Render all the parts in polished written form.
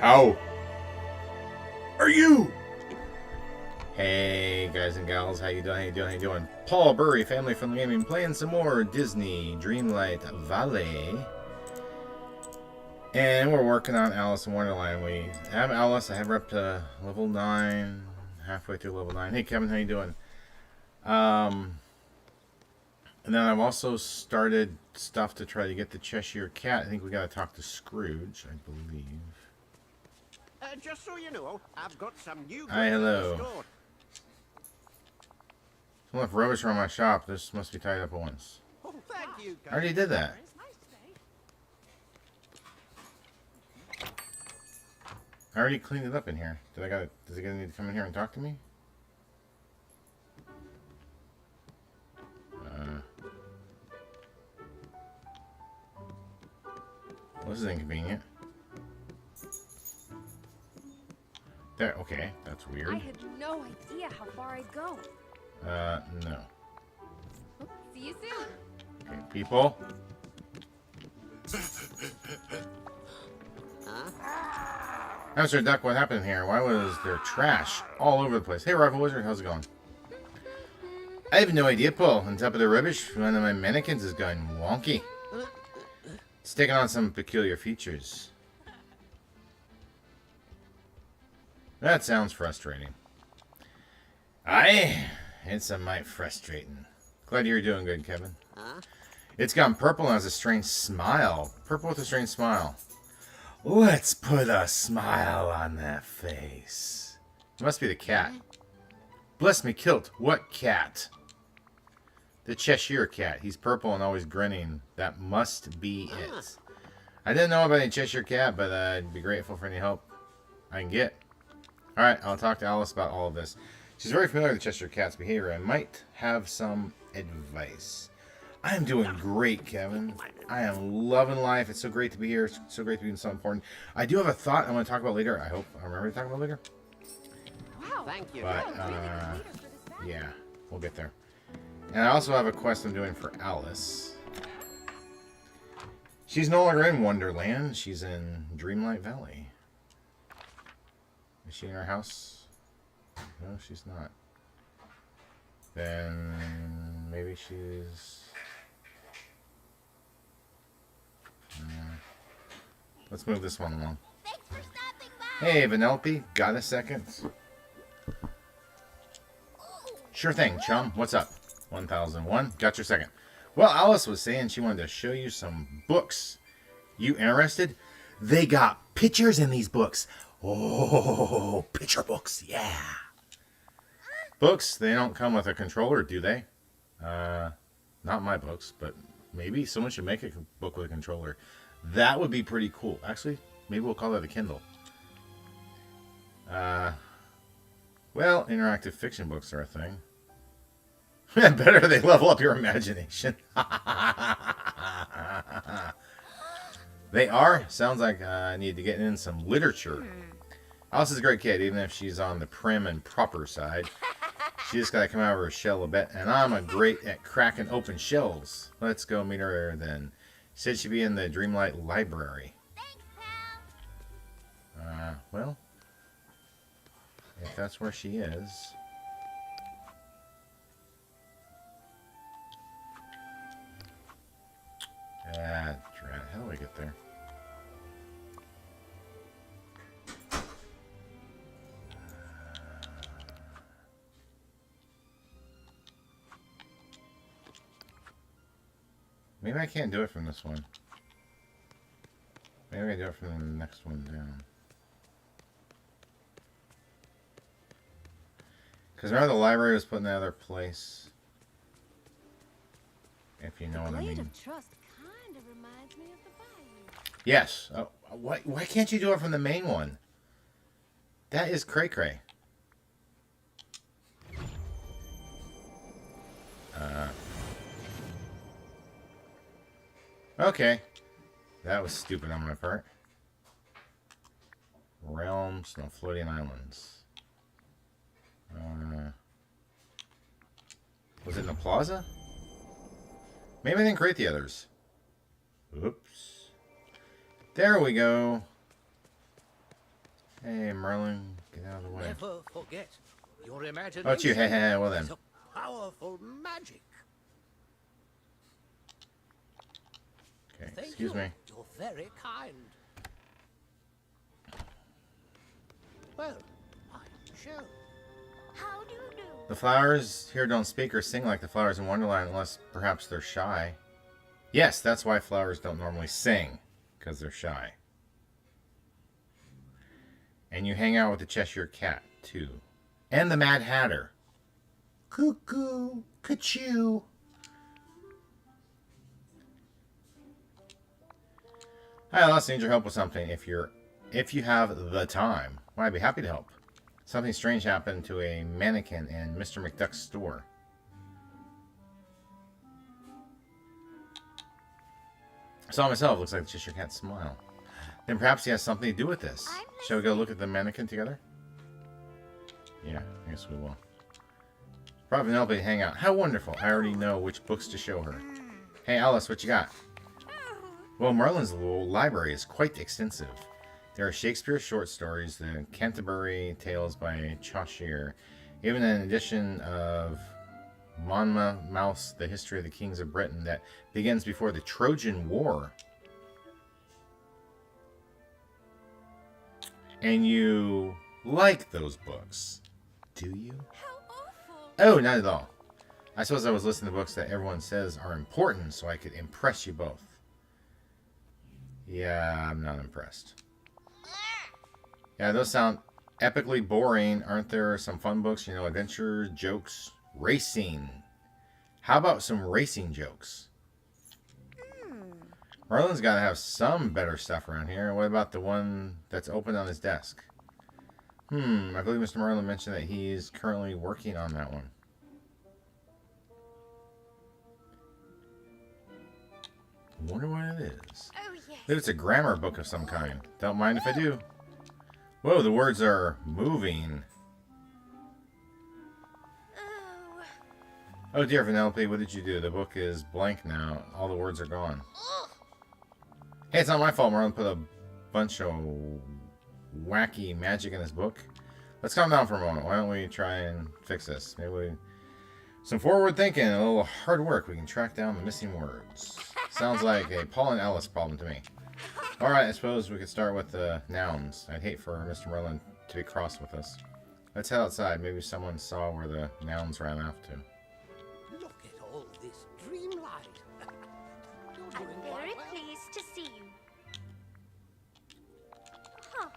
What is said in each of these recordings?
How are you? Hey guys and gals, how you doing? How you doing? How you doing? Paul Burry, Family Friendly Gaming, playing some more Disney Dreamlight Valley. And we're working on Alice in Wonderland. We have Alice. I have her up to level 9, halfway through level 9. Hey Kevin, how you doing? And then I've also started stuff to try to get the Cheshire Cat. I think we got to talk to Scrooge, I believe. Just so you know, I've got some new. Hi, hello. So enough rubbish around my shop. This must be tied up at once. Oh, thank you. I already did that. I already cleaned it up in here. Does it need to come in here and talk to me? Well, this is inconvenient. There, okay, that's weird. I had no idea how far I'd go. No. See you soon. Okay, people. Hamster Duck, what happened here? Why was there trash all over the place? Hey, Rival Wizard, how's it going? I have no idea, Paul. On top of the rubbish, one of my mannequins is going wonky. It's taking on some peculiar features. That sounds frustrating. Aye, it's a mite frustrating. Glad you're doing good, Kevin. It's gone purple and has a strange smile. Purple with a strange smile. Let's put a smile on that face. It must be the cat. Bless me kilt, what cat? The Cheshire Cat. He's purple and always grinning. That must be it. I didn't know about any Cheshire Cat, but I'd be grateful for any help I can get. Alright, I'll talk to Alice about all of this. She's very familiar with the Cheshire Cat's behavior and might have some advice. I am doing great, Kevin. I am loving life. It's so great to be here. It's so great to be so important. I do have a thought I want to talk about later. I hope I remember to talk about later. Wow. Thank you. But, yeah, we'll get there. And I also have a quest I'm doing for Alice. She's no longer in Wonderland. She's in Dreamlight Valley. Is she in her house? No, she's not. Then maybe she's... let's move this one along. Thanks for stopping by. Hey, Vanellope, got a second? Sure thing, chum. What's up? 1001. Got your second. Well, Alice was saying she wanted to show you some books. You interested? They got pictures in these books. Oh, picture books, yeah. Books, they don't come with a controller, do they? Not my books, but maybe someone should make a book with a controller. That would be pretty cool. Actually, maybe we'll call that a Kindle. Well, interactive fiction books are a thing. Better they level up your imagination. They are. Sounds like I need to get in some literature. Alice is a great kid, even if she's on the prim and proper side. She just got to come out of her shell a bit, and I'm a great at cracking open shells. Let's go meet her then. She said she'd be in the Dreamlight Library. Thanks, pal. Well, if that's where she is. Drat. How do I get there? Maybe I can't do it from this one. Maybe I do it from the next one down. Because remember the library was put in another place. If you know what I Blade mean. of Trust kind of reminds me of the bayou. Yes. Oh, why can't you do it from the main one? That is cray-cray. Okay. That was stupid on my part. Realms, no floating islands. Was it in the plaza? Maybe I didn't create the others. Oops. There we go. Hey, Merlin, get out of the way. Never forget your imagination. Oh, it's you. Hey, hey, well then. Is a powerful magic. Okay, Thank excuse you. me. You're very kind. Well, I'm sure. How do you do? The flowers here don't speak or sing like the flowers in Wonderland unless perhaps they're shy. Yes, that's why flowers don't normally sing, because they're shy. And you hang out with the Cheshire Cat, too. And the Mad Hatter. Cuckoo, ka-choo. Hi, Alice. Need your help with something. If you have the time, well, I'd be happy to help. Something strange happened to a mannequin in Mr. McDuck's store. I saw it myself. Looks like the Cheshire Cat's smile. Then perhaps he has something to do with this. Shall we go look at the mannequin together? Yeah, I guess we will. Probably Penelope to hang out. How wonderful. I already know which books to show her. Hey, Alice, what you got? Well, Merlin's library is quite extensive. There are Shakespeare's short stories, the Canterbury Tales by Chaucer, even an edition of Monmouth's The History of the Kings of Britain that begins before the Trojan War. And you like those books, do you? How awful. Oh, not at all. I suppose I was listening to books that everyone says are important so I could impress you both. Yeah, I'm not impressed. Yeah, those sound epically boring. Aren't there some fun books? You know, adventure, jokes, racing. How about some racing jokes? Merlin's got to have some better stuff around here. What about the one that's open on his desk? I believe Mr. Merlin mentioned that he's currently working on that one. I wonder what it is. Oh, yes. I believe it's a grammar book of some kind. Don't mind if I do. Whoa, the words are moving. Oh. Oh dear, Penelope, what did you do? The book is blank now. All the words are gone. Hey, it's not my fault. Merlin put a bunch of wacky magic in his book. Let's calm down for a moment. Why don't we try and fix this? Maybe some forward thinking and a little hard work. We can track down the missing words. Sounds like a Paul and Alice problem to me. Alright, I suppose we could start with the nouns. I'd hate for Mr. Merlin to be cross with us. Let's head outside. Maybe someone saw where the nouns ran off to. Look at all this dreamlight. You're I'm doing very quite well. pleased to see you. Huh.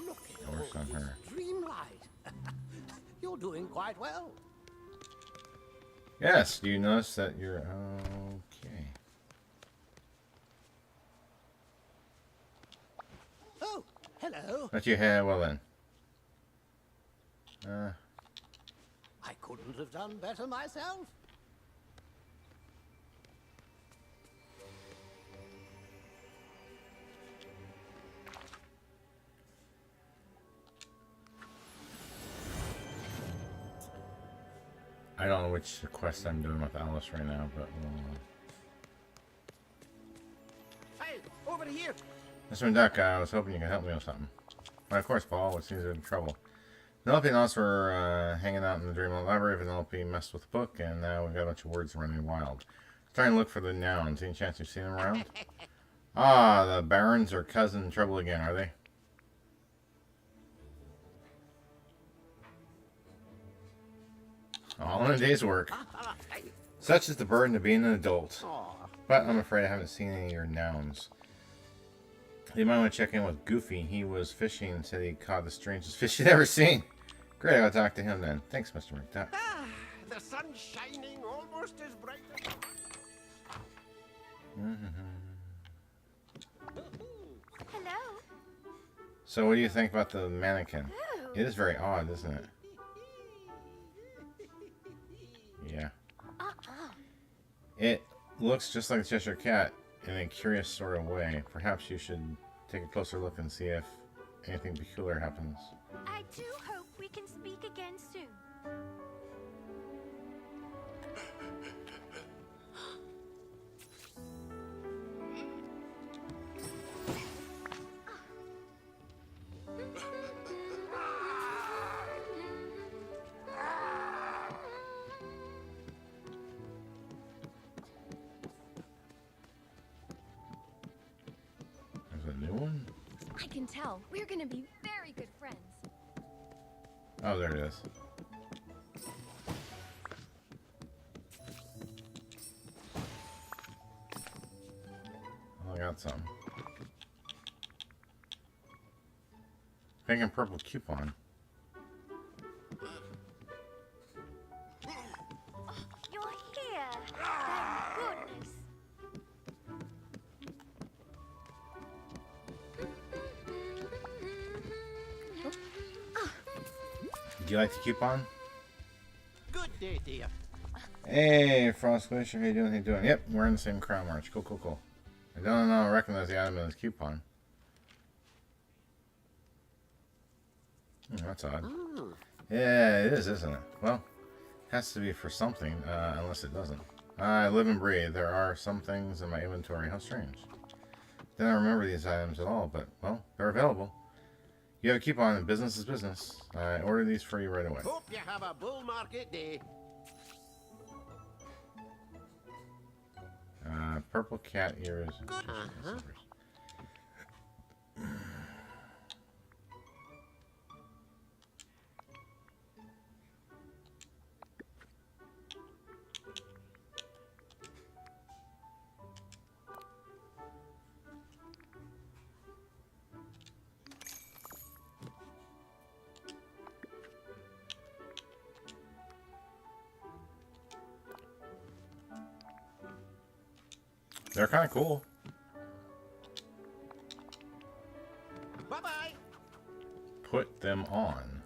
Look at Worse all on this her. dreamlight. You're doing quite well. Yes, do you notice that you're... Okay. Oh, hello. But you have... Well then. I couldn't have done better myself. I don't know which quest I'm doing with Alice right now, but... Hey, over here. Mr. Duck, I was hoping you could help me with something. Well, of course, Paul. What seems to be in trouble? Penelope and Alice were hanging out in the Dreamlight library. Penelope messed with the book, and now we've got a bunch of words running wild. Trying to look for the nouns. Any chance you've seen them around? Ah, the Barons are causing trouble again, are they? All in a day's work. Such is the burden of being an adult. But I'm afraid I haven't seen any of your nouns. You might want to check in with Goofy. He was fishing and said he caught the strangest fish he'd ever seen. Great, I'll talk to him then. Thanks, Mr. McDuck. Ah, the sun's shining almost as bright as... Hello. So what do you think about the mannequin? Oh. It is very odd, isn't it? Yeah. It looks just like the Cheshire Cat in a curious sort of way. Perhaps you should take a closer look and see if anything peculiar happens. I do hope we can speak again soon. I can tell. We're gonna be very good friends. Oh, there it is. Oh, I got some. Pink and purple coupon. You're here. Thank goodness. Do you like the coupon? Good day, dear. Hey, Frost Glacier, how you doing? How you doing? Yep, we're in the same crown march. Cool, cool, cool. I don't know, recognize the item in this coupon. That's odd. Oh. Yeah, it is, isn't it? Well, has to be for something, unless it doesn't. I live and breathe. There are some things in my inventory. How strange. Didn't remember these items at all, but, well, they're available. You have a coupon, and business is business. I ordered these for you right away. Hope you have a bull market day. Purple cat ears. Uh-huh. They're kind of cool. Bye-bye. Put them on.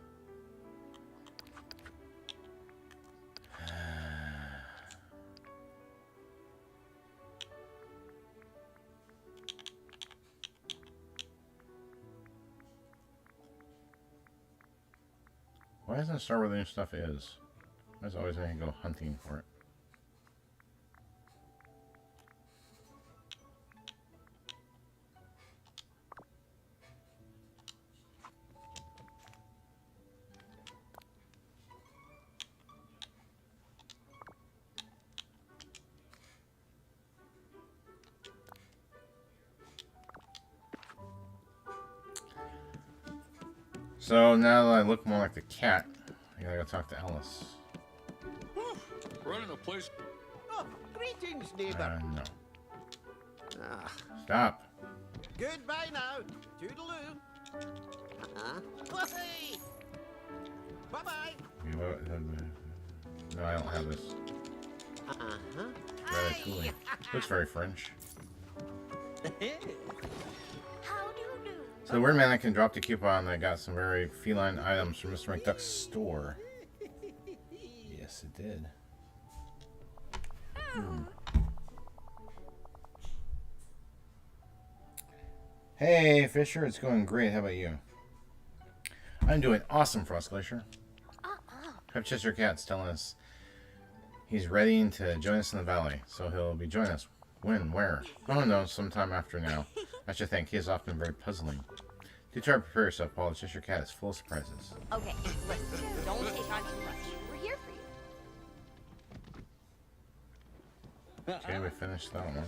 Why doesn't it start where the new stuff is? Why does it always make me go hunting for it? So now that I look more like the cat, I gotta go talk to Alice. Running a place. Oh, greetings, neighbor. No. Ah, Stop. goodbye now. Toodaloo. Uh-huh. Hey. Bye-bye. No, I don't have this. Uh-huh. Ratatouille. Looks very French. How do you do? So the weird mannequin dropped a coupon that got some very feline items from Mr. McDuck's store. Yes, it did. Hey, Fisher, it's going great. How about you? I'm doing awesome, Frost Glacier. Cheshire Cat's telling us he's ready to join us in the valley, so he'll be joining us. When? Where? Oh no, sometime after now. I should think he is often very puzzling. Do try to prepare yourself, Paul. The Cheshire Cat is full of surprises. Okay, listen, don't take on too much. We're here for you. Okay, we finished that one.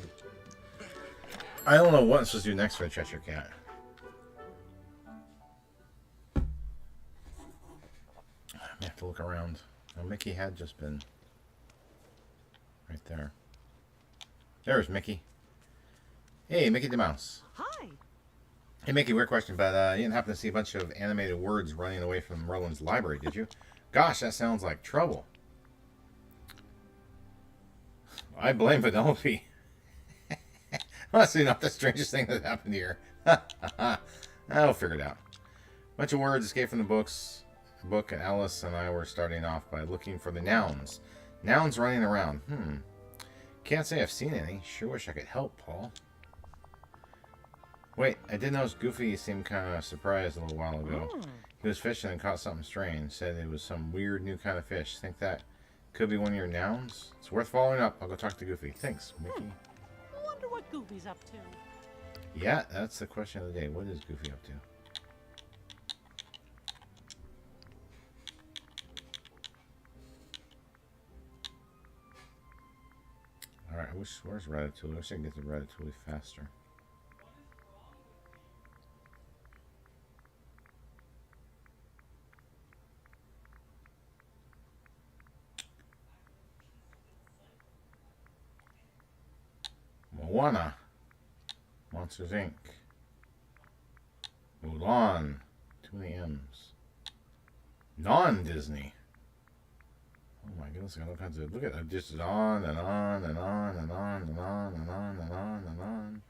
I don't know what I'm supposed to do next for the Cheshire Cat. I have to look around. Oh, Mickey had just been right there. There's Mickey. Hey, Mickey the Mouse. Hi. Hey, Mickey, weird question, but you didn't happen to see a bunch of animated words running away from Merlin's library, did you? Gosh, that sounds like trouble. I blame Vanellope. Honestly, not the strangest thing that happened here. I'll figure it out. A bunch of words escaped from the book, and Alice and I were starting off by looking for the nouns. Nouns running around. Can't say I've seen any. Sure wish I could help, Paul. Wait, I did notice Goofy seemed kind of surprised a little while ago. He was fishing and caught something strange. Said it was some weird new kind of fish. Think that could be one of your nouns? It's worth following up. I'll go talk to Goofy. Thanks, Mickey. Wonder what Goofy's up to. Yeah, that's the question of the day. What is Goofy up to? Alright, where's Ratatouille? I wish I could get to Ratatouille faster. Moana. Monsters Inc. Mulan. Too many M's. Non-Disney. Oh my goodness, I got all kinds of... Look at that. Just on and on and on and on and on and on and on and on.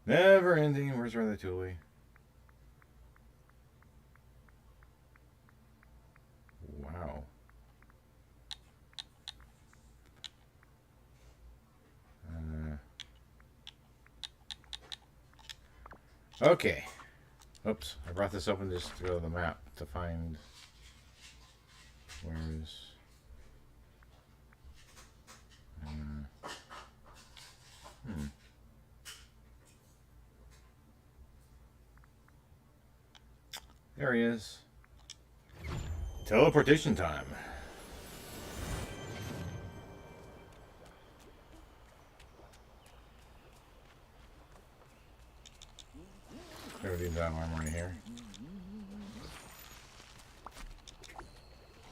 Never ending. Where's Ratatouille? Wow. Okay. Oops. I brought this open just to go to the map to find... Where's... There he is. Teleportation time. Everything's that one right here.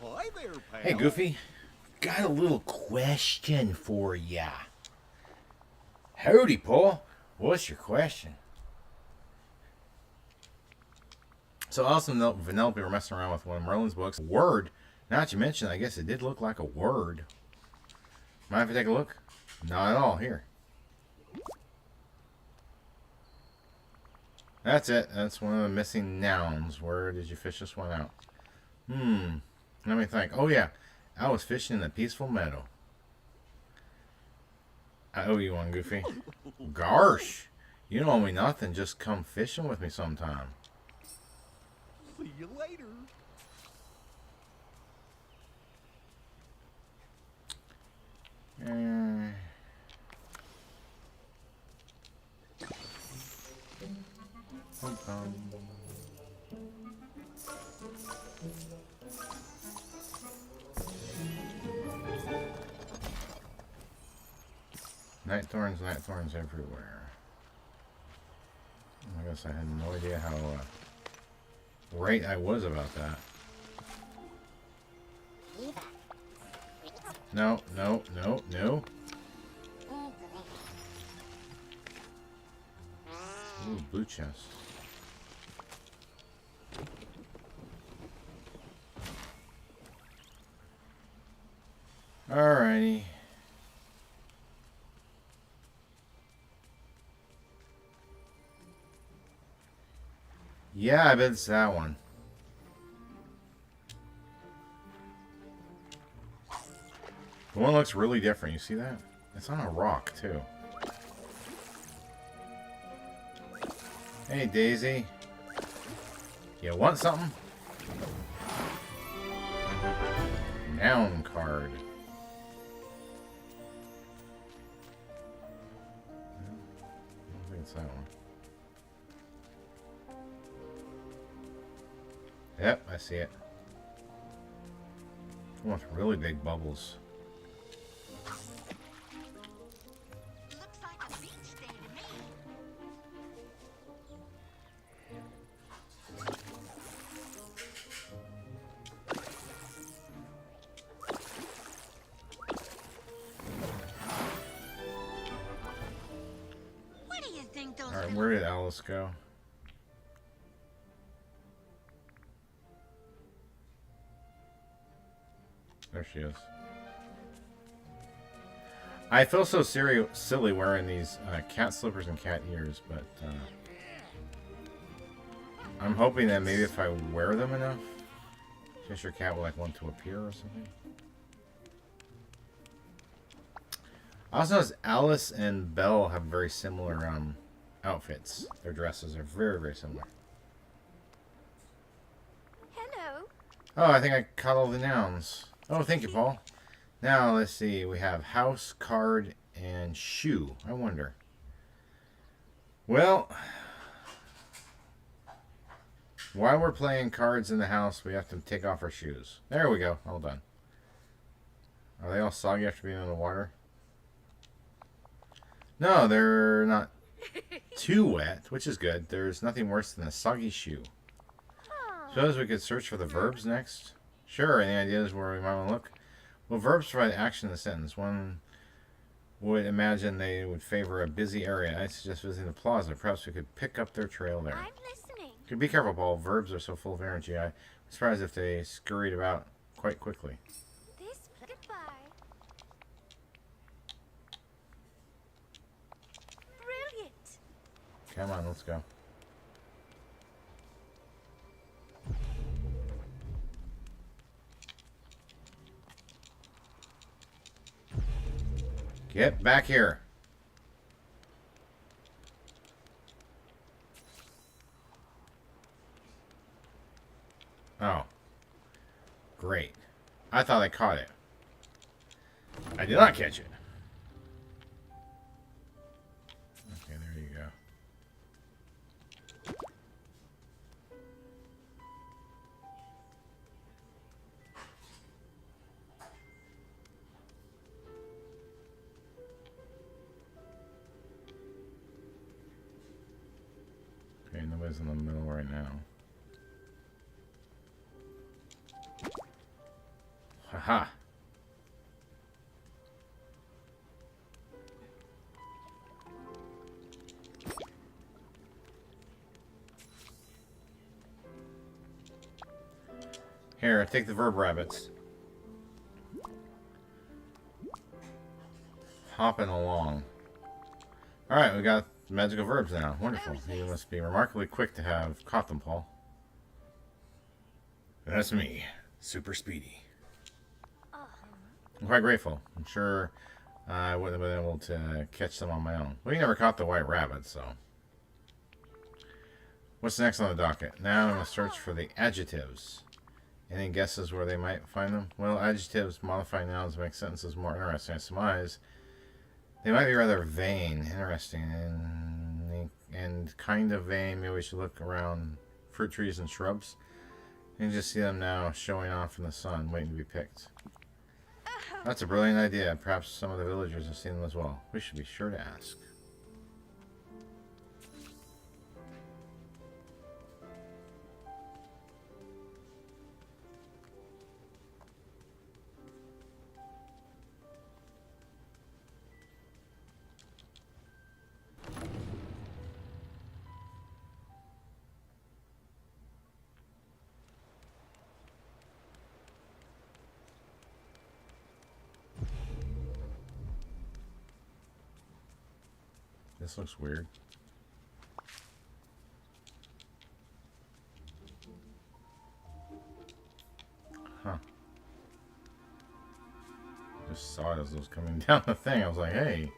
Hi there, pal. Hey, Goofy. Got a little question for ya. Howdy, Paul. What's your question? So Alice and Vanellope were messing around with one of Merlin's books. A word. Now that you mention it, I guess it did look like a word. Mind if I take a look? Not at all. Here. That's it. That's one of the missing nouns. Where did you fish this one out? Let me think. Oh, yeah. I was fishing in a peaceful meadow. I owe you one, Goofy. Gosh. You don't owe me nothing. Just come fishing with me sometime. See you later. Night thorns everywhere. I guess I had no idea how right I was about that. No, no, no, no. Ooh, blue chest. Alrighty. Yeah, I bet it's that one. The one looks really different. You see that? It's on a rock, too. Hey, Daisy. You want something? Noun card. I don't think it's that one. Yep, I see it. One with really big bubbles. Looks like a beach day to me. What do you think those Alright, where did Alice go? There she is. I feel so silly wearing these cat slippers and cat ears, but I'm hoping that maybe if I wear them enough, Cheshire Cat will like want to appear or something. I also noticed Alice and Belle have very similar outfits. Their dresses are very, very similar. Hello. Oh, I think I caught all the nouns. Oh, thank you, Paul. Now, let's see. We have house, card, and shoe. I wonder. Well, while we're playing cards in the house, we have to take off our shoes. There we go. All done. Are they all soggy after being in the water? No, they're not too wet, which is good. There's nothing worse than a soggy shoe. Suppose we could search for the verbs next? Sure, any ideas where we might want to look? Well, verbs provide action in the sentence. One would imagine they would favor a busy area. I suggest visiting the plaza. Perhaps we could pick up their trail there. I'm listening. Be careful, Paul. Verbs are so full of energy. I'm surprised if they scurried about quite quickly. This goodbye. Brilliant. Come on, let's go. Get back here. Oh. Great. I thought I caught it. I did not catch it. Okay, there you go. Okay, nobody's in the middle right now. Haha. Here, take the verb rabbits. Hopping along. Alright, we got magical verbs now. Wonderful. You must be remarkably quick to have caught them, Paul. That's me. Super speedy. I'm quite grateful. I'm sure I wouldn't have been able to catch them on my own. Well, you never caught the white rabbit, so. What's next on the docket? Now I'm going to search for the adjectives. Any guesses where they might find them? Well, adjectives modify nouns make sentences more interesting. I surmise they might be rather vain, interesting, and kind of vain. Maybe we should look around fruit trees and shrubs. You can just see them now showing off in the sun, waiting to be picked. That's a brilliant idea. Perhaps some of the villagers have seen them as well. We should be sure to ask. This looks weird. Huh. Just saw it as it was coming down the thing. I was like, hey.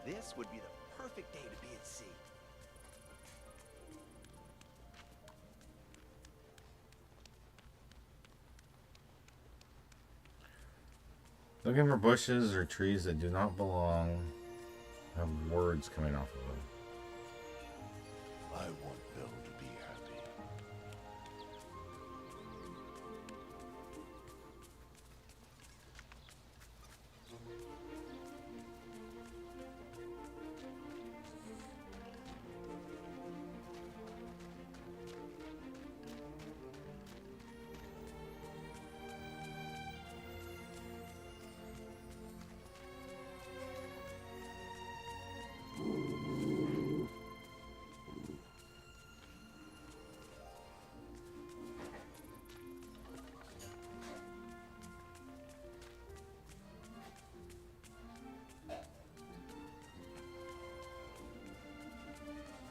This would be the perfect day to be at sea. Looking for bushes or trees that do not belong. Have words coming off of them. I want Bill to be happy.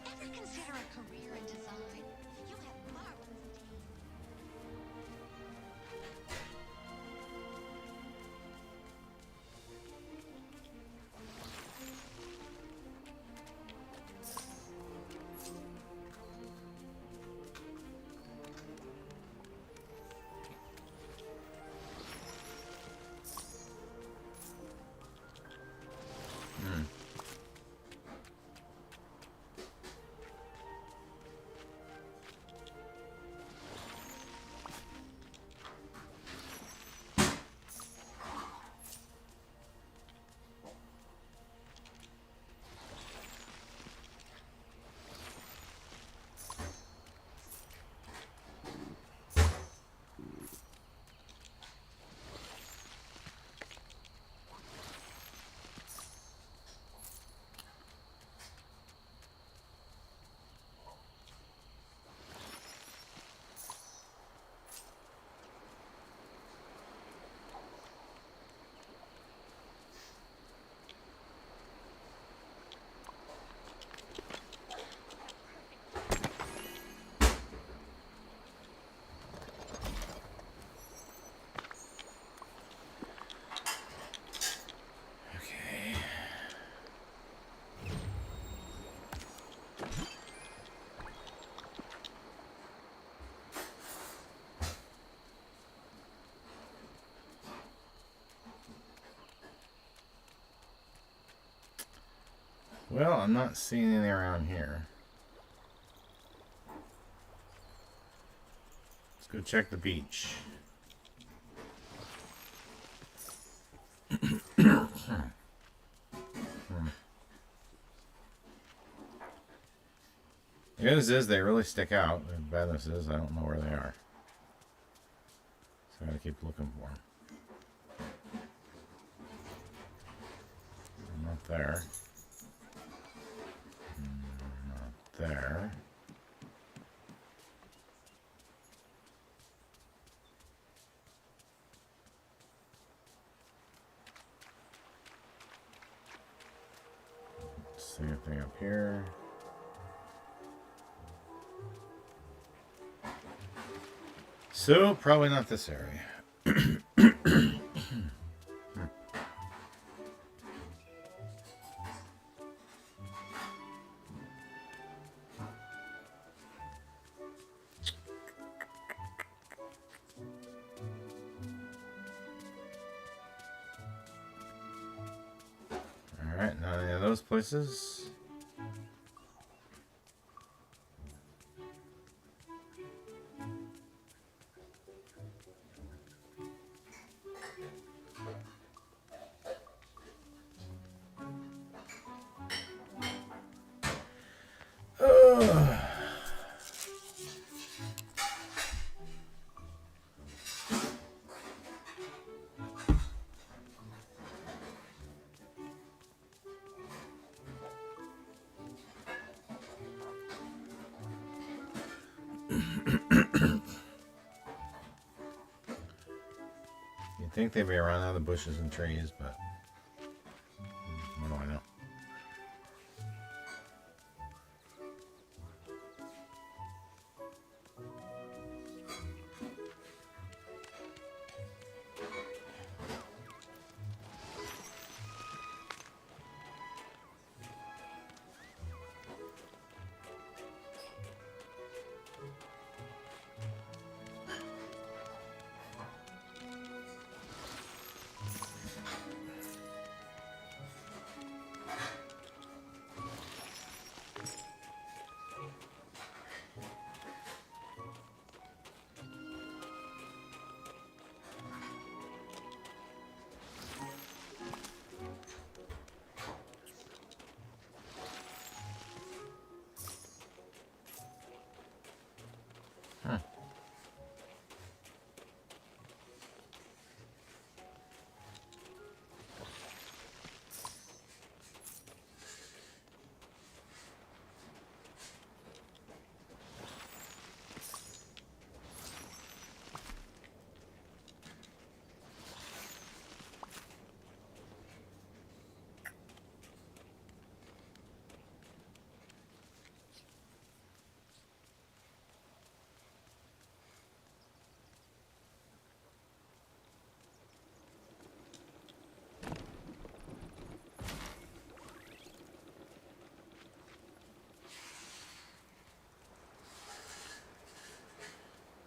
Ever consider a career in design? You have marvelous taste. Well, I'm not seeing anything around here. Let's go check the beach. The good news is they really stick out. The bad news is I don't know where they are. So I gotta keep looking for them. Not there. Not there. Let's see anything up here. So, probably not this area. Alright, not any of those places. You'd think they'd be around all the bushes and trees, but what do I know?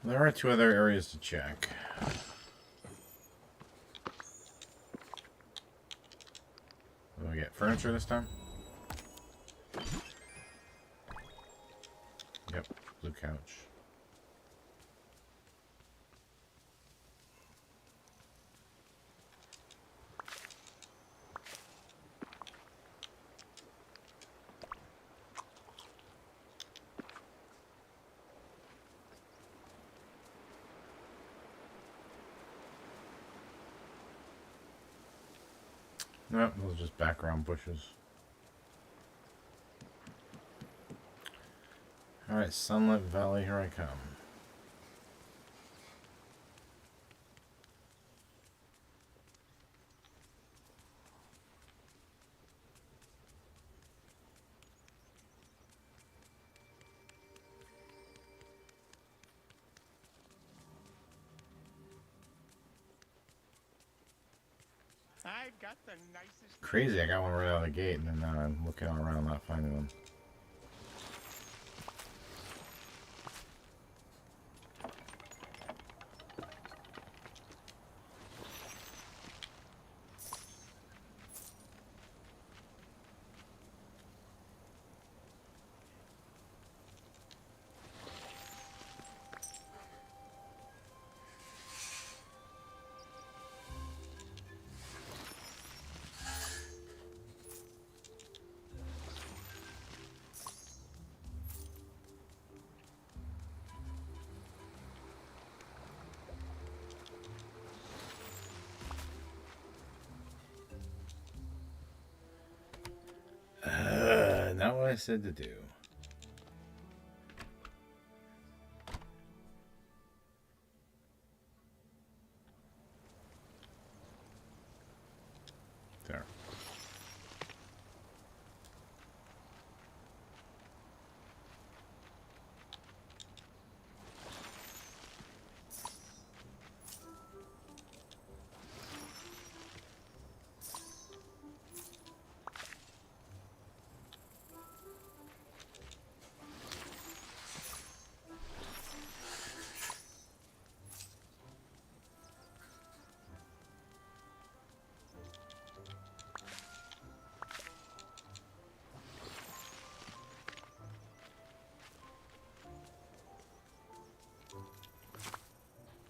There are two other areas to check. Do we get furniture this time? Yep, blue couch. Nope, those are just background bushes. Alright, Sunlit Valley, here I come. I've got the nicest. Crazy, I got one right out of the gate, and then now I'm looking all around not finding them. I said to do. There.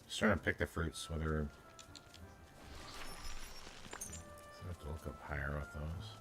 Just trying to pick the fruits, whether I have to look up higher with those.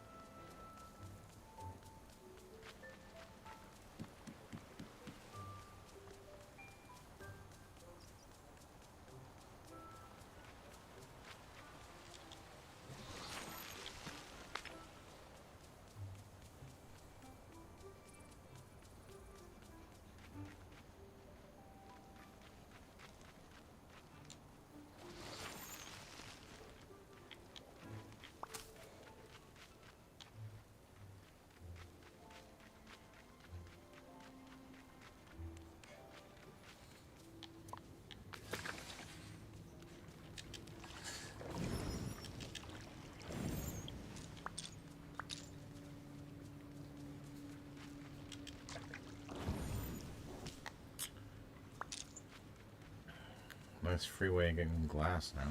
Nice freeway getting glass now.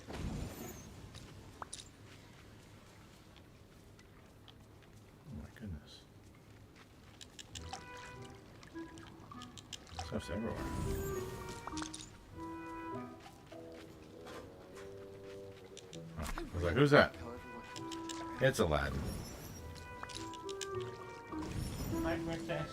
Oh my goodness. Stuff's everywhere. Oh, I was like, who's that? It's Aladdin. Hi, Princess.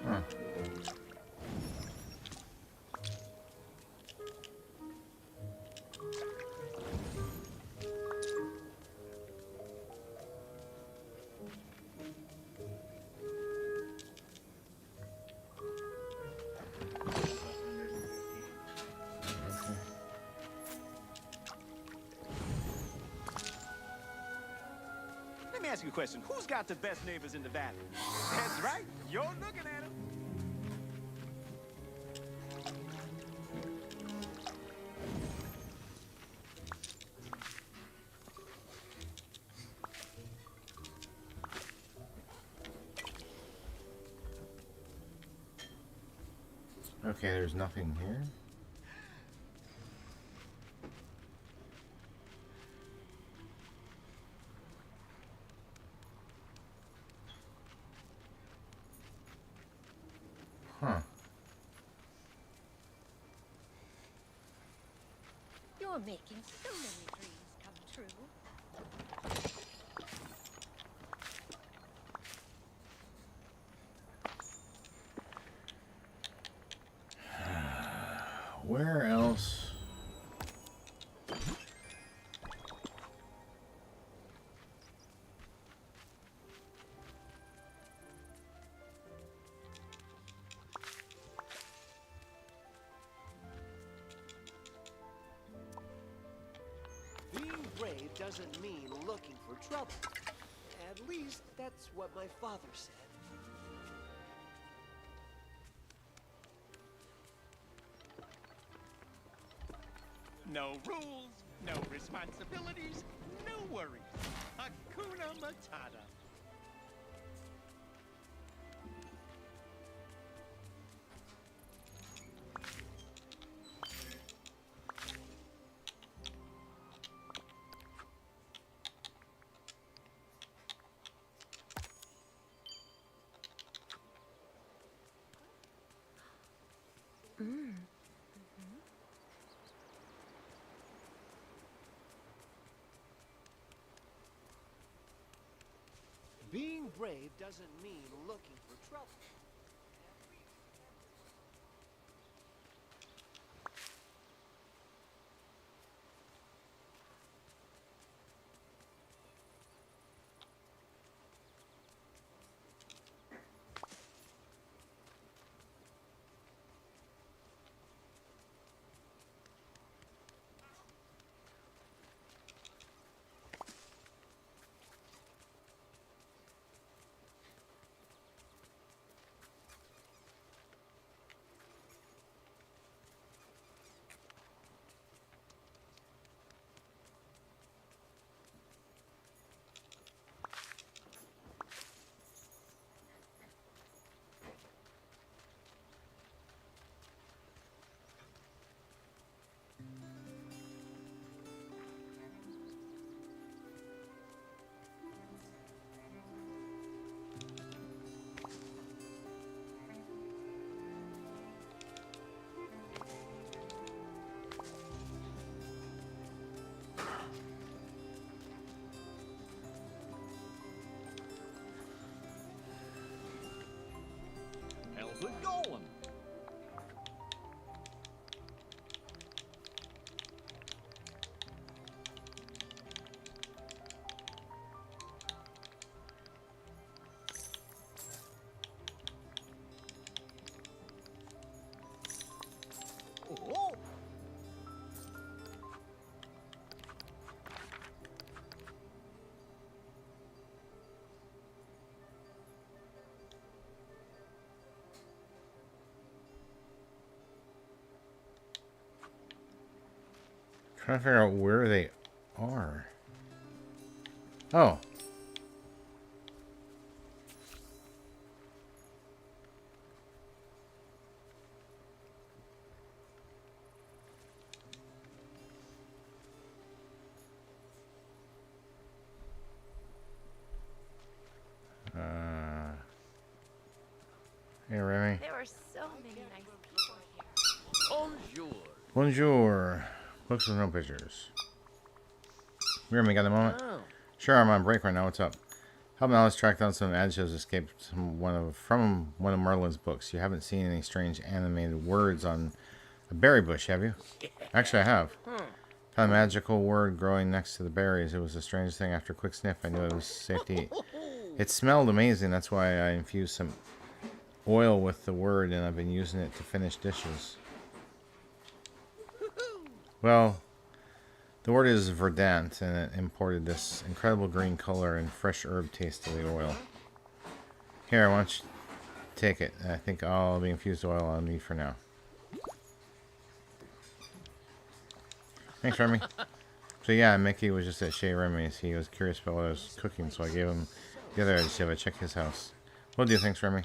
Huh. Let me ask you a question. Who's got the best neighbors in the valley? That's right. You're looking at them. Okay, there's nothing here. Huh. You're making so many dreams come true. Where else? Being bred brave doesn't mean looking for trouble. At least that's what my father said. No rules, no responsibilities, no worries. Hakuna Matata. Being brave doesn't mean looking for trouble. How's it going? Oh! Trying to figure out where they are. Oh. Hey, Remy. There are so many nice people here. Bonjour. Bonjour. Books with no pictures. Remy, got a moment? Oh. Sure, I'm on break right now. What's up? Help me always track down some adjectives escaped from one of Merlin's books. You haven't seen any strange animated words on a berry bush, have you? Actually, I have. Found a magical word growing next to the berries. It was the strangest thing. After a quick sniff, I knew it was safe to eat. It smelled amazing. That's why I infused some oil with the word, and I've been using it to finish dishes. Well, the word is verdant, and it imported this incredible green color and fresh herb taste to the oil. Here, why don't you take it? I think all the infused oil I'll need for now. Thanks, Remy. So yeah, Mickey was just at Shea Remy's. He was curious about what I was cooking, so I gave him the other adjective. I checked his house. Will do. Thanks, Remy.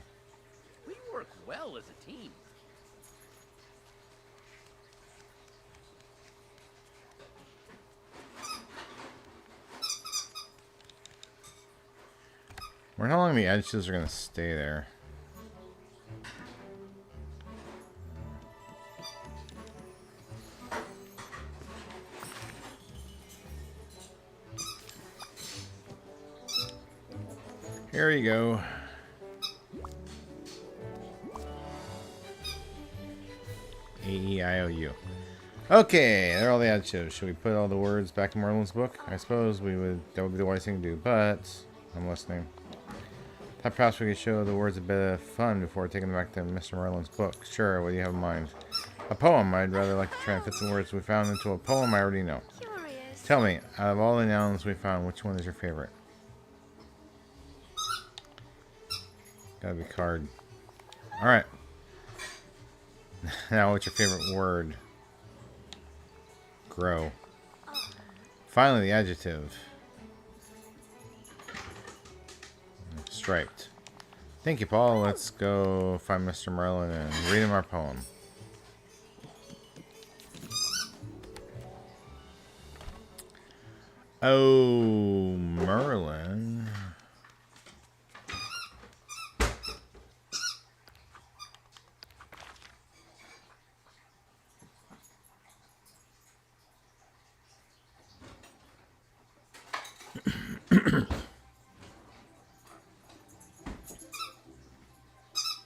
We work well as a team. I wonder how long the adjectives are going to stay there. Here you go. A-E-I-O-U. Okay, there are all the adjectives. Should we put all the words back in Merlin's book? I suppose that would be the wise thing to do, but I'm listening. Thought perhaps we could show the words a bit of fun before taking them back to Mr. Merlin's book. Sure, what do you have in mind? A poem. I'd rather like to try and fit some words we found into a poem I already know. Curious. Tell me, out of all the nouns we found, which one is your favorite? Gotta be card. Alright. Now, what's your favorite word? Grow. Finally, the adjective. Striped. Thank you, Paul. Let's go find Mr. Merlin and read him our poem. Oh, Merlin.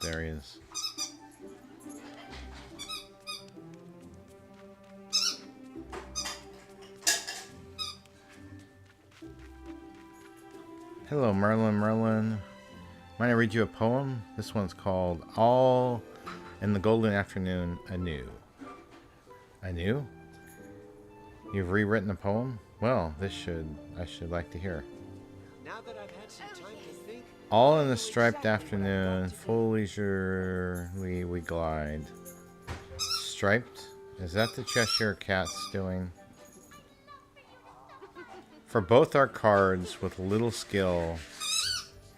There he is. Hello, Merlin. Merlin. Might I read you a poem? This one's called All in the Golden Afternoon Anew. Anew? You've rewritten a poem? Well, I should like to hear. Now that I've had some time to think, All in the striped afternoon, full leisurely we glide. Striped? Is that the Cheshire Cat's doing? For both our cards, with little skill,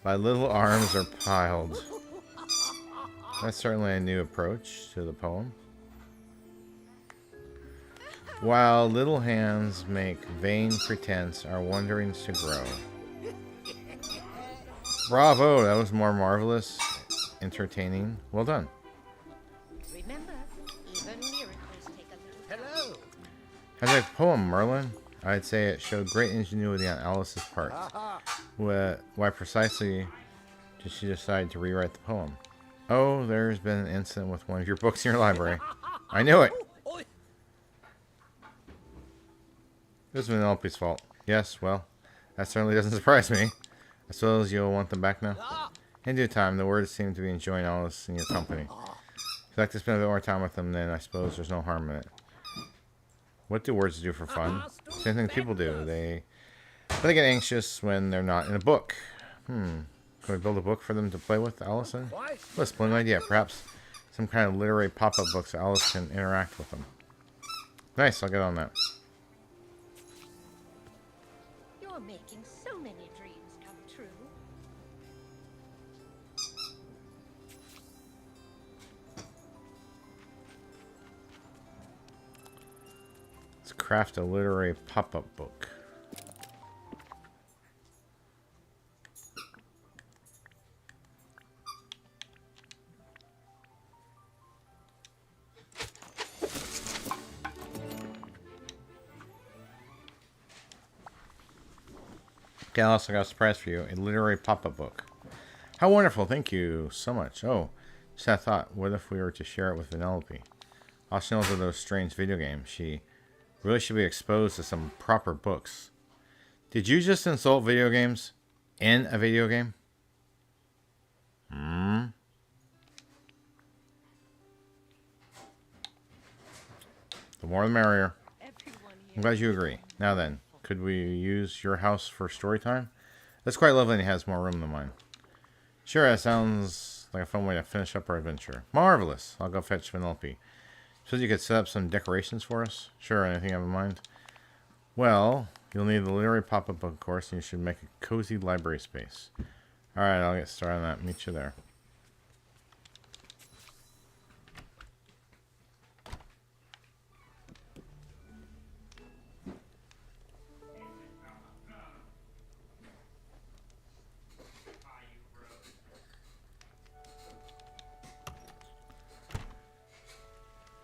by little arms are piled. That's certainly a new approach to the poem. While little hands make vain pretense, our wonderings to grow. Bravo! That was more marvelous, entertaining. Well done. Remember, even miracles take a little time. Hello. How's that poem, Merlin? I'd say it showed great ingenuity on Alice's part. Why precisely did she decide to rewrite the poem? Oh, there's been an incident with one of your books in your library. I knew it! It was Vanellope's fault. Yes, well, that certainly doesn't surprise me. I suppose you'll want them back now? In due time, the words seem to be enjoying Alice in your company. If you'd like to spend a bit more time with them, then I suppose there's no harm in it. What do words do for fun? Same thing people do. But they get anxious when they're not in a book. Can we build a book for them to play with, Allison? Well, a splendid idea. Perhaps some kind of literary pop-up book so Alice can interact with them. Nice, I'll get on that. You're making so many dreams come true. Let's craft a literary pop-up book. Okay, Alice, I got a surprise for you. A literary pop-up book. How wonderful. Thank you so much. Oh, just had a thought. What if we were to share it with Vanellope? All she knows are those strange video games. She really should be exposed to some proper books. Did you just insult video games in a video game? The more the merrier. I'm glad you agree. Now then, could we use your house for story time? That's quite lovely and it has more room than mine. Sure, that sounds like a fun way to finish up our adventure. Marvelous. I'll go fetch Vanellope. Suppose you could set up some decorations for us? Sure, anything you have in mind? Well, you'll need the literary pop-up book, of course, and you should make a cozy library space. Alright, I'll get started on that. Meet you there.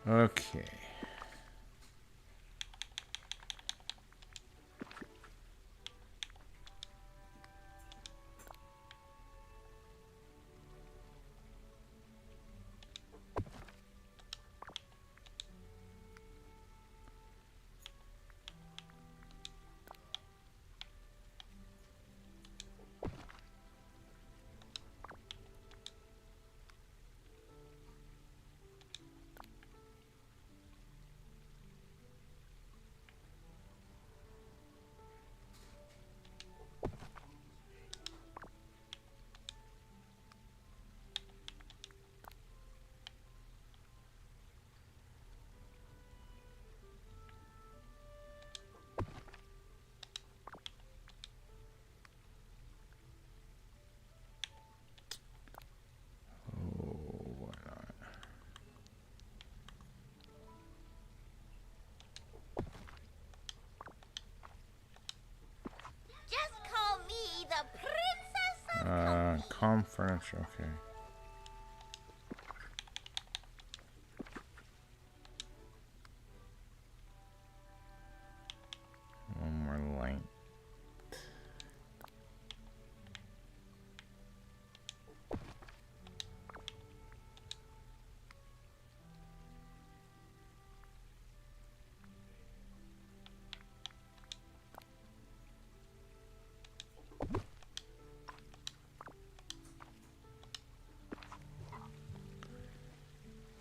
Okay. palm furniture. Okay. One more light.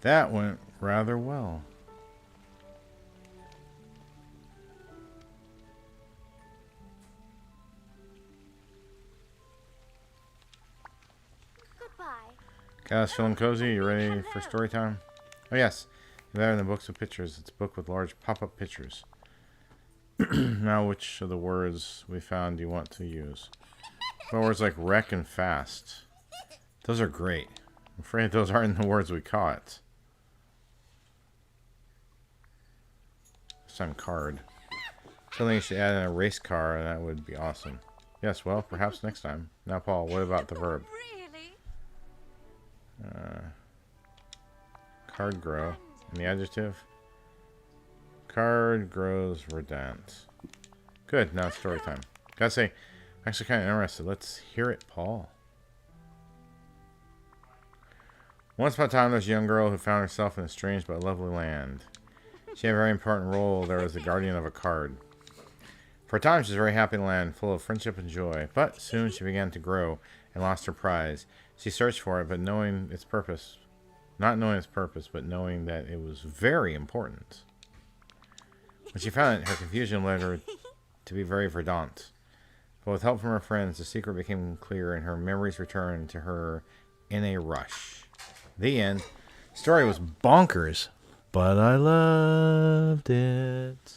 That went rather well. Goodbye. Guys, feeling cozy? You ready for story time? Oh yes, you're there in the books with pictures. It's a book with large pop-up pictures. Now, which of the words we found do you want to use? Well, words like wreck and fast. Those are great. I'm afraid those aren't the words we caught. This time card. Something you should add in a race car, and that would be awesome. Yes, well, perhaps next time. Now, Paul, what about the verb? Really? Card grow. And the adjective? Card grows verdant. Good, now it's story time. Gotta say, I'm actually kind of interested. Let's hear it, Paul. Once upon a time, there was a young girl who found herself in a strange but lovely land. She had a very important role there as the guardian of a card. For a time, she was a very happy land, full of friendship and joy. But soon she began to grow and lost her prize. She searched for it, but knowing its purpose, not knowing its purpose, but knowing that it was very important. When she found it, her confusion led her to be very verdant. But with help from her friends, the secret became clear, and her memories returned to her in a rush. The end. Story was bonkers, but I loved it.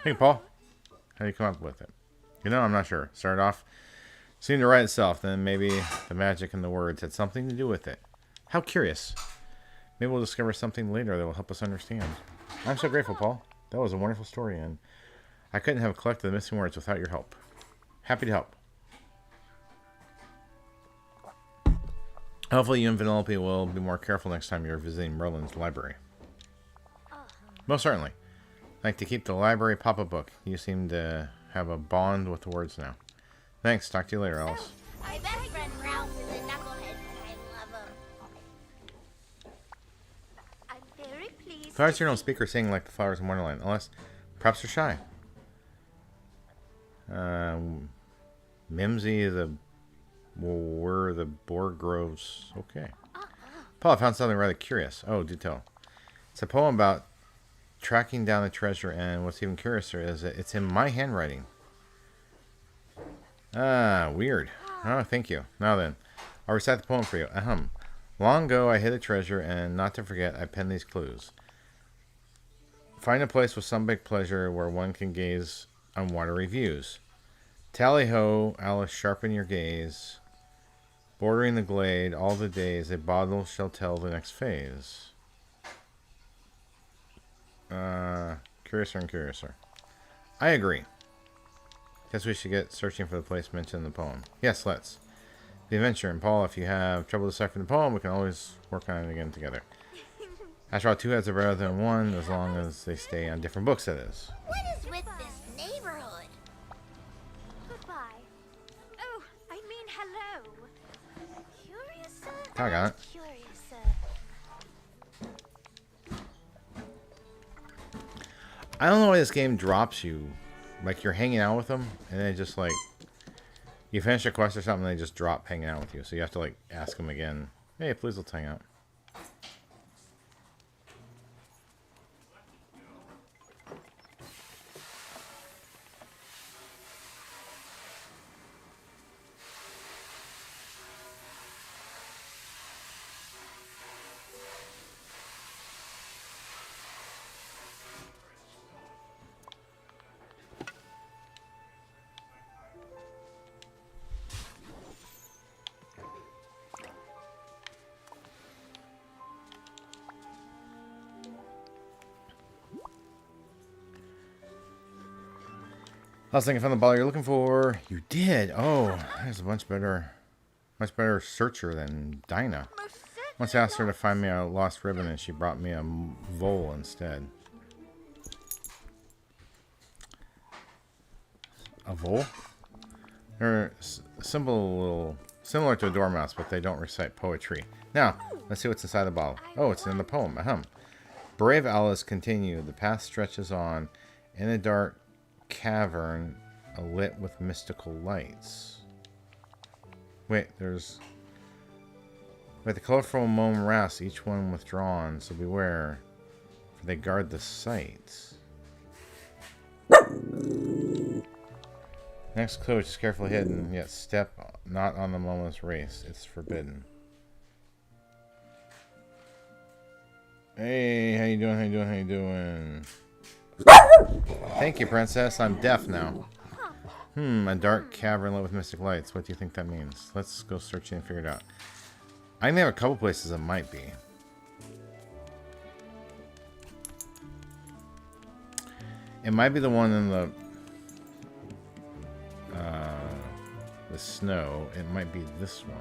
Hey, Paul. How do you come up with it? You know, I'm not sure. Started off, seemed to write itself. Then maybe the magic in the words had something to do with it. How curious. Maybe we'll discover something later that will help us understand. I'm so grateful, Paul. That was a wonderful story, and I couldn't have collected the missing words without your help. Happy to help. Hopefully you and Vanellope will be more careful next time you're visiting Merlin's library. Most certainly. I'd like to keep the library pop-up book. You seem to have a bond with the words now. Thanks. Talk to you later, Alice. My best friend Ralph is a knucklehead, but I love him. I'm very pleased. Flowers here don't speak or sing like the flowers in Wonderland, unless perhaps they're shy. Mimsy is a... Were the Boar Groves. Okay. Paul, I found something rather curious. Oh, do tell. It's a poem about tracking down the treasure, and what's even curiouser is that it's in my handwriting. Ah, weird. Oh, thank you. Now then, I'll recite the poem for you. Ahem. Long ago, I hid a treasure, and not to forget, I penned these clues. Find a place with some big pleasure where one can gaze on watery views. Tally-ho, Alice, sharpen your gaze. Bordering the glade, all the days, a bottle shall tell the next phase. Curiouser and curiouser. I agree. Guess we should get searching for the place mentioned in the poem. Yes, let's. The adventure. And Paul, if you have trouble deciphering the poem, we can always work on it again together. After all, two heads are better than one, as long as they stay on different books, that is. What is with this neighborhood? Goodbye. Oh, I mean hello. Curious, I got it. Curious, I don't know why this game drops you. Like, you're hanging out with them, and then just, like, you finish a quest or something, and they just drop hanging out with you. So you have to, like, ask them again, hey, please let's hang out. I was thinking, found the bottle you're looking for. You did. Oh, that's a much better Much better searcher than Dinah. Once I asked her to find me a lost ribbon and she brought me a vole instead. A vole? They're similar to a dormouse, but they don't recite poetry. Now, let's see what's inside the bottle. Oh, it's in the poem. Ahem. Brave Alice continued. The path stretches on in a dark cavern lit with mystical lights. Wait, there's... Wait, the colorful mome rafts, each one withdrawn, so beware, for they guard the sight. Next clue, which is carefully hidden, yet step not on the moment's race. It's forbidden. Hey, how you doing? How you doing? How you doing? Thank you, princess. I'm deaf now. A dark cavern lit with mystic lights. What do you think that means? Let's go searching and figure it out. I may have a couple places it might be. It might be the one in the snow. It might be this one.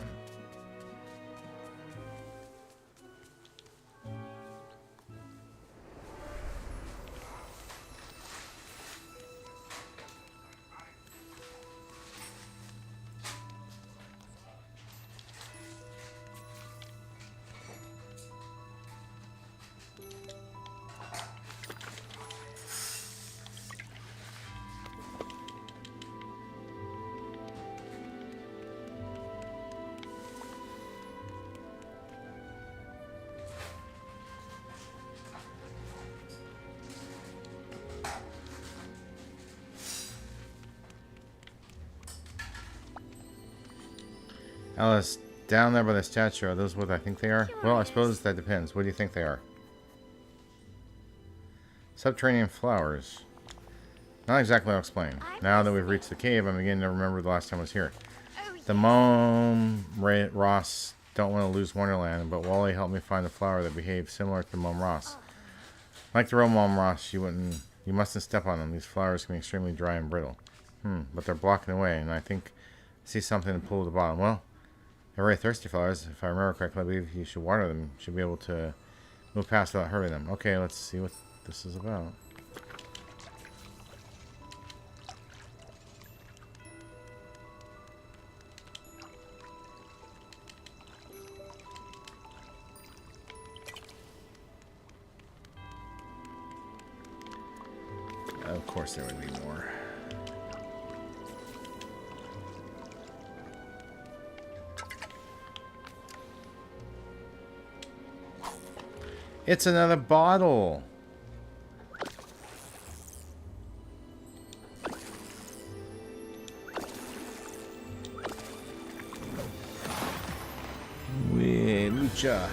Alice, down there by the statue, are those what I think they are? Well, I suppose that depends. What do you think they are? Subterranean flowers. Not exactly, I'll explain. Now that we've reached the cave, I'm beginning to remember the last time I was here. The Mome Ross don't want to lose Wonderland, but Wally helped me find a flower that behaved similar to Mome Ross. Like the real Mome Ross, you mustn't step on them. These flowers can be extremely dry and brittle. But they're blocking the way, and I think I see something to pull at the bottom. Well, they're very thirsty flowers. If I remember correctly, I believe you should water them. You should be able to move past without hurting them. Okay, let's see what this is about. Of course there would be more. It's another bottle. Wee, lucha.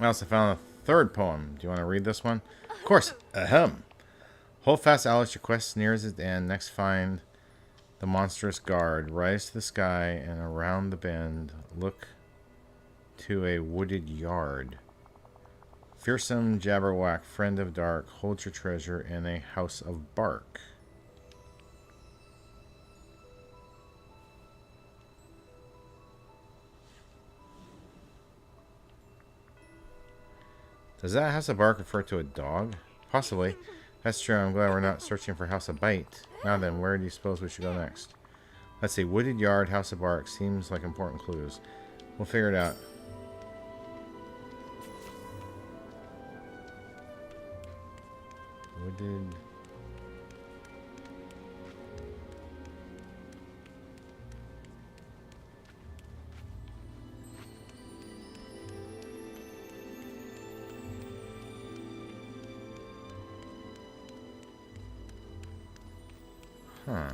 I also found a third poem. Do you want to read this one? Of course. Ahem. Hold fast, Alice. Your quest nears its end. Next, find the monstrous guard. Rise to the sky and around the bend. Look to a wooded yard. Fearsome Jabberwack, friend of dark, hold your treasure in a house of bark. Does that house of bark refer to a dog? Possibly. That's true. I'm glad we're not searching for House of Bite. Now then, where do you suppose we should go next? Let's see. Wooded yard, House of Bark. Seems like important clues. We'll figure it out. Wooded... Huh.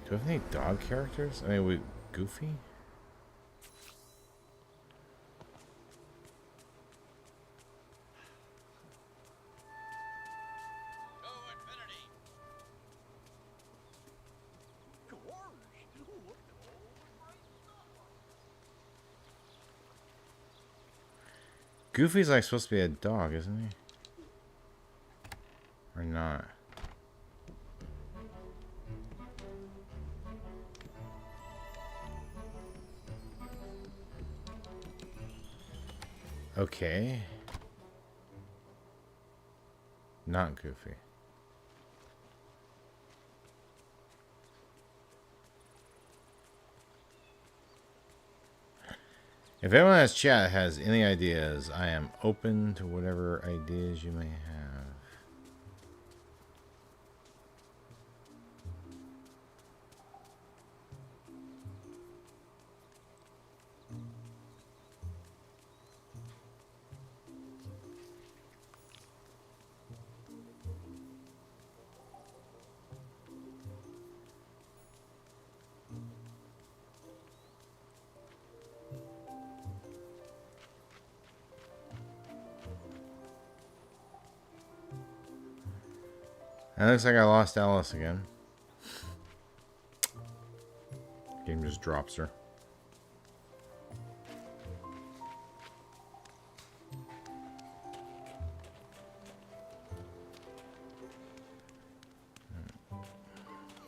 Do we have any dog characters? I mean, we Goofy? Goofy's like supposed to be a dog, isn't he? Or not? Okay. Not Goofy. If anyone has chat has any ideas, I am open to whatever ideas you may have. It looks like I lost Alice again. Game just drops her.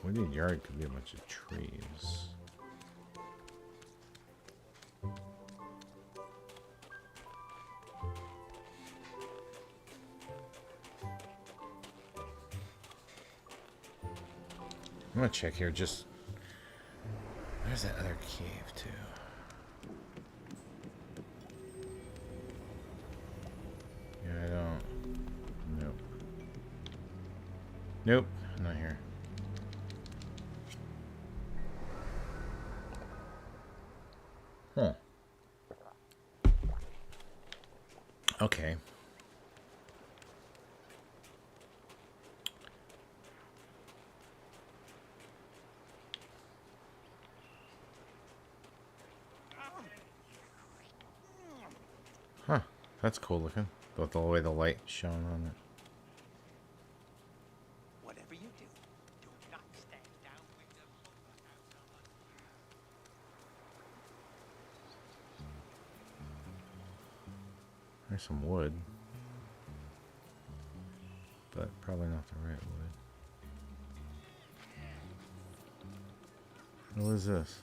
Wooded yard could be a bunch of trees. I'm gonna check here. Just where's that other cave too? Yeah, I don't. Nope. Nope. Not here. Huh. Okay. Huh. That's cool looking. With the way the light shone on it. Whatever you do, do not stand down with the There's some wood. But probably not the right wood. What is this?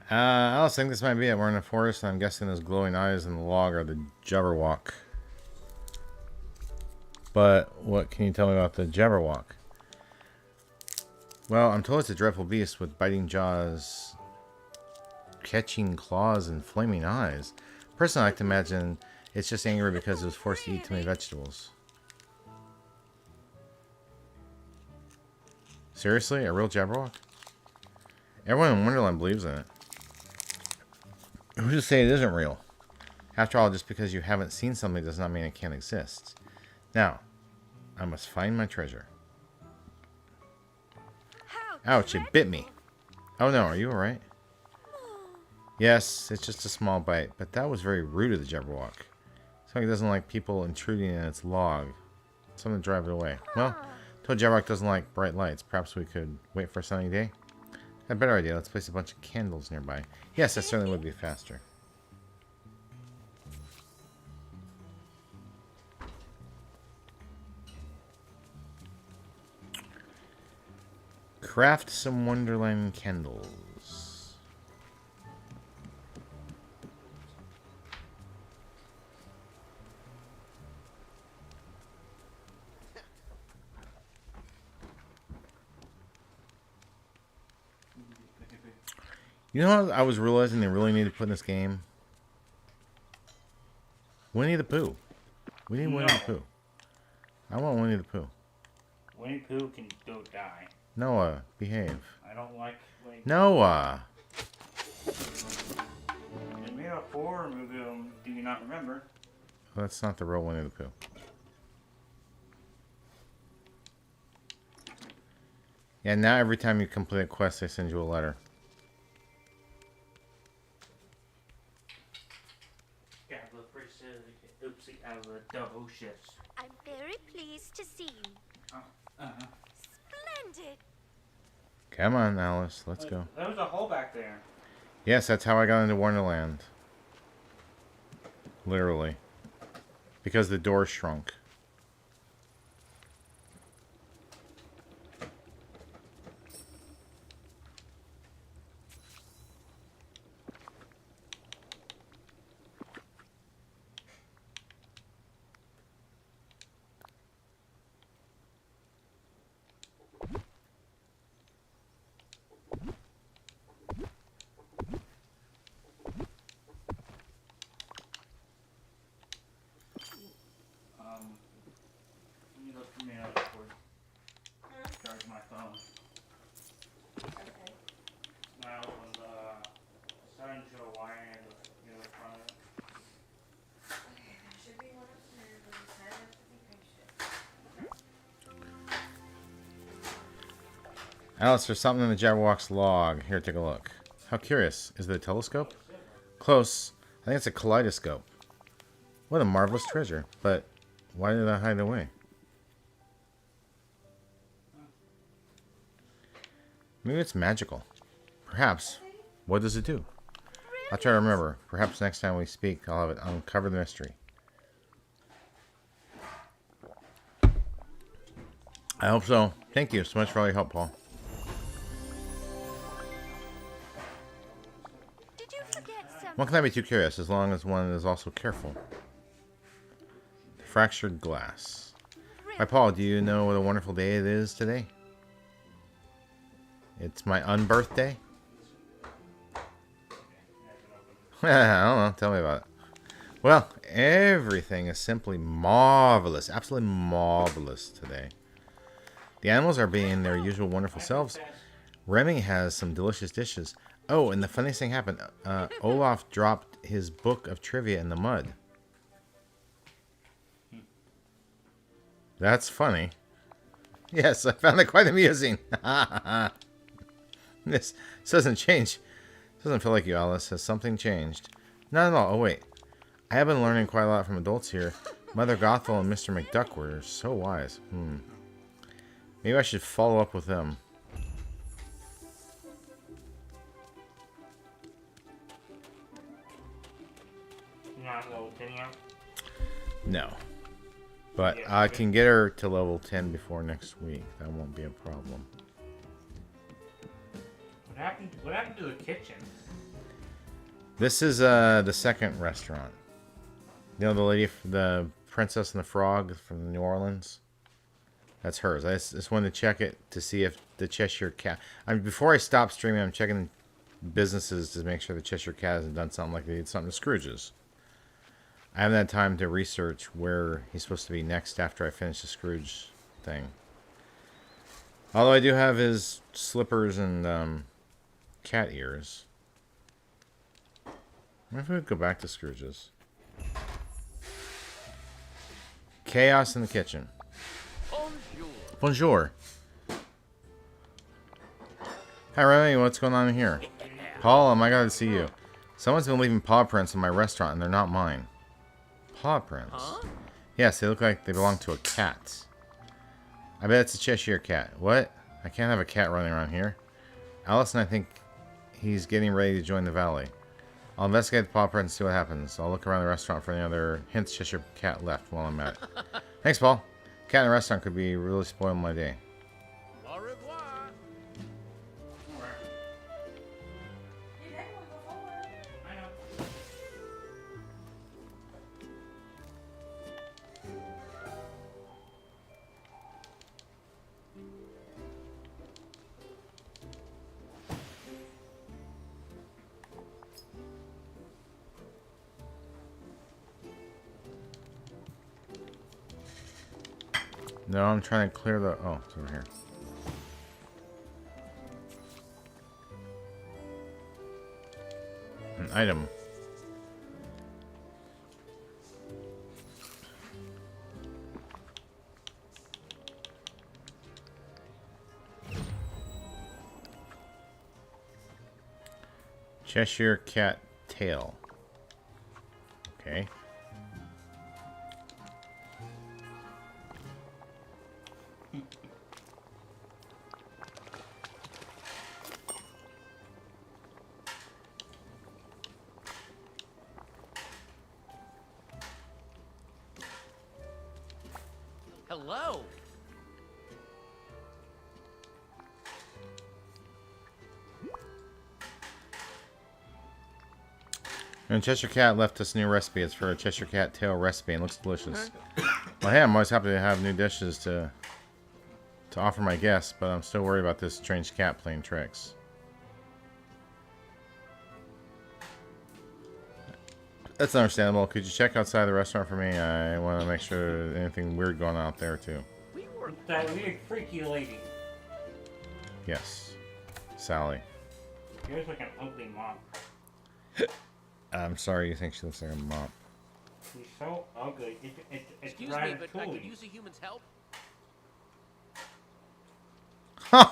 I was thinking this might be it. We're in the forest, and I'm guessing those glowing eyes in the log are the Jabberwock. But what can you tell me about the Jabberwock? Well, I'm told it's a dreadful beast with biting jaws, catching claws, and flaming eyes. Personally, I like to imagine it's just angry because it was forced to eat too many vegetables. Seriously? A real Jabberwock? Everyone in Wonderland believes in it. Who's to say it isn't real? After all, just because you haven't seen something does not mean it can't exist. Now, I must find my treasure. Ouch, it bit me. Oh no, are you alright? Yes, it's just a small bite, but that was very rude of the Jabberwock. It's like it doesn't like people intruding in its log. Something to drive it away. Well, told Jabberwock doesn't like bright lights. Perhaps we could wait for a sunny day? A better idea. Let's place a bunch of candles nearby. Yes, that certainly would be faster. Craft some Wonderland candles. You know what I was realizing they really need to put in this game? Winnie the Pooh. We need Winnie the Pooh. I want Winnie the Pooh. Winnie the Pooh can go die. Noah, behave. I don't like Winnie. Noah! In maybe 4 movie, do you not remember? Well, that's not the real Winnie the Pooh. Yeah, now every time you complete a quest, they send you a letter. Oopsie, out of the double shifts. I'm very pleased to see you. Splendid. Come on, Alice, let's go. There was a hole back there. Yes, that's how I got into Wonderland. Literally. Because the door shrunk. You look for me out for charge my phone. Okay. Now when the sun show wiring in the front of it. Okay, there should be one upstairs, but you kind of have to be patient. Alice, there's something in the Jabberwock's log. Here, take a look. How curious. Is it a telescope? Close. I think it's a kaleidoscope. What a marvelous treasure. But why did I hide away? Maybe it's magical. Perhaps. What does it do? I'll try to remember. Perhaps next time we speak, I'll have it uncover the mystery. I hope so. Thank you so much for all your help, Paul. Did you forget something? One cannot be too curious, as long as one is also careful. Fractured glass. Hi, Paul. Do you know what a wonderful day it is today? It's my unbirthday. I don't know. Tell me about it. Well, everything is simply marvelous. Absolutely marvelous today. The animals are being their usual wonderful selves. Remy has some delicious dishes. Oh, and the funniest thing happened. Olaf dropped his book of trivia in the mud. That's funny. Yes, I found it quite amusing. This doesn't change. Doesn't feel like you, Alice. Has something changed? Not at all. Oh, wait. I have been learning quite a lot from adults here. Mother Gothel and Mr. McDuck were so wise. Maybe I should follow up with them. Not level 10 yet? No. But I can get her to level 10 before next week. That won't be a problem. What happened to the kitchen? This is the second restaurant. You know the lady, the Princess and the Frog from New Orleans? That's hers. I just wanted to check it to see if the Cheshire Cat... before I stop streaming, I'm checking businesses to make sure the Cheshire Cat hasn't done something like they did something to Scrooge's. I haven't had time to research where he's supposed to be next after I finish the Scrooge thing. Although I do have his slippers and cat ears. I wonder if we would go back to Scrooge's. Chaos in the kitchen. Bonjour. Hi, Remy. What's going on here? Paul, oh my god, to see you. Someone's been leaving paw prints in my restaurant, and they're not mine. Paw prints? Huh? Yes, they look like they belong to a cat. I bet it's a Cheshire Cat. What? I can't have a cat running around here. Alice and I think he's getting ready to join the valley. I'll investigate the paw print and see what happens. I'll look around the restaurant for any other hints Cheshire Cat left while I'm at it. Thanks, Paul. Cat in the restaurant could be really spoiling my day. Au revoir. I know. No, I'm trying to clear the... Oh, it's over here. An item. Cheshire Cat tail. Okay. Hello. And Cheshire Cat left us a new recipe. It's for a Cheshire Cat tail recipe and looks delicious. Well, hey, I'm always happy to have new dishes to offer my guests, but I'm still worried about this strange cat playing tricks. That's understandable. Could you check outside the restaurant for me? I want to make sure there's anything weird going on out there, too. That weird freaky lady. Yes. Sally. She looks like an ugly mom. I'm sorry you think she looks like a mop. She's so ugly. It's Excuse me, but I could use a human's help. Huh!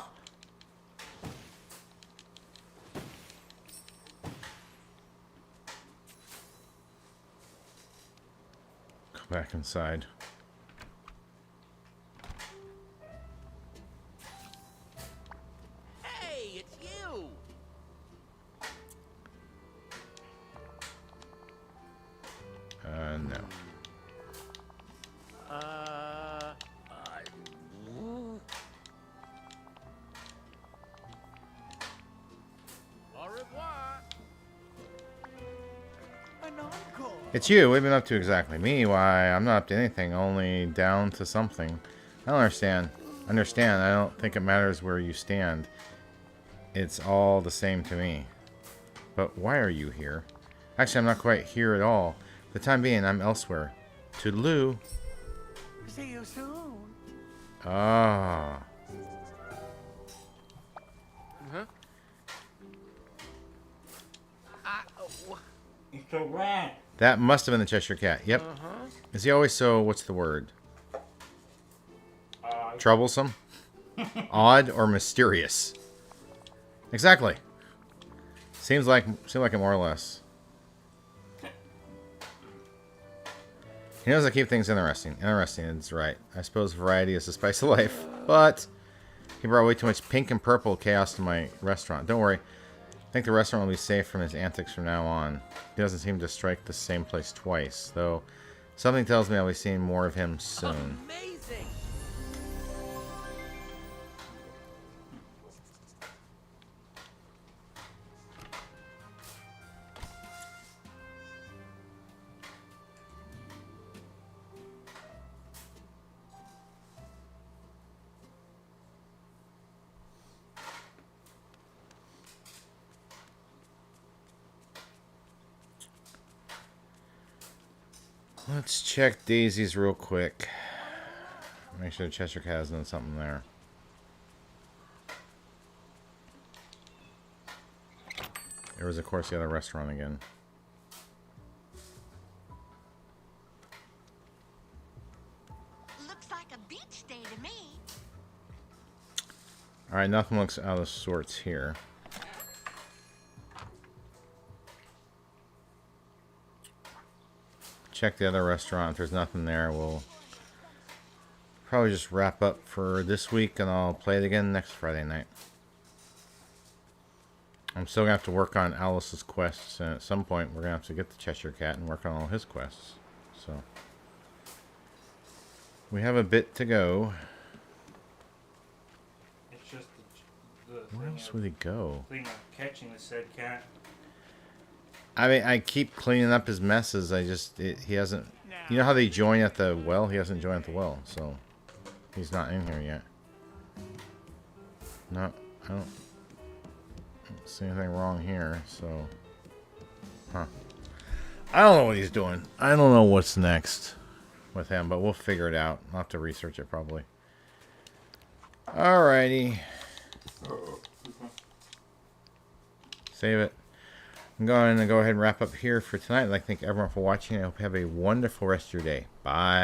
Go back inside. Hey, it's you. No. Au revoir. An encore. It's you. What have you been up to exactly? Me? Why, I'm not up to anything. Only down to something. I don't understand. I don't think it matters where you stand. It's all the same to me. But why are you here? Actually, I'm not quite here at all. For the time being, I'm elsewhere. Toodaloo. See you soon. Ah. Huh? It's a rat. That must have been the Cheshire Cat. Yep. Is he always so, what's the word? Troublesome? Odd or mysterious? Exactly. Seems like it more or less. He knows I keep things interesting. Interesting, it's right. I suppose variety is the spice of life. But he brought way too much pink and purple chaos to my restaurant. Don't worry. I think the restaurant will be safe from his antics from now on. He doesn't seem to strike the same place twice, though something tells me I'll be seeing more of him soon. Amazing. Let's check Daisy's real quick. Make sure Cheshire Cat has done something there. There was, of course, the other restaurant again. Looks like a beach day to me. Alright, nothing looks out of sorts here. Check the other restaurant. If there's nothing there, we'll probably just wrap up for this week, and I'll play it again next Friday night. I'm still gonna have to work on Alice's quests, and at some point we're gonna have to get the Cheshire Cat and work on all his quests. So we have a bit to go. It's just the Where thing else would he go? of catching the said cat. I mean, I keep cleaning up his messes. He hasn't. You know how they join at the well? He hasn't joined at the well, so he's not in here yet. No, I don't see anything wrong here. So, huh? I don't know what he's doing. I don't know what's next with him, but we'll figure it out. I'll have to research it probably. Alrighty. Save it. I'm going to go ahead and wrap up here for tonight. I'd like to thank everyone for watching. I hope you have a wonderful rest of your day. Bye.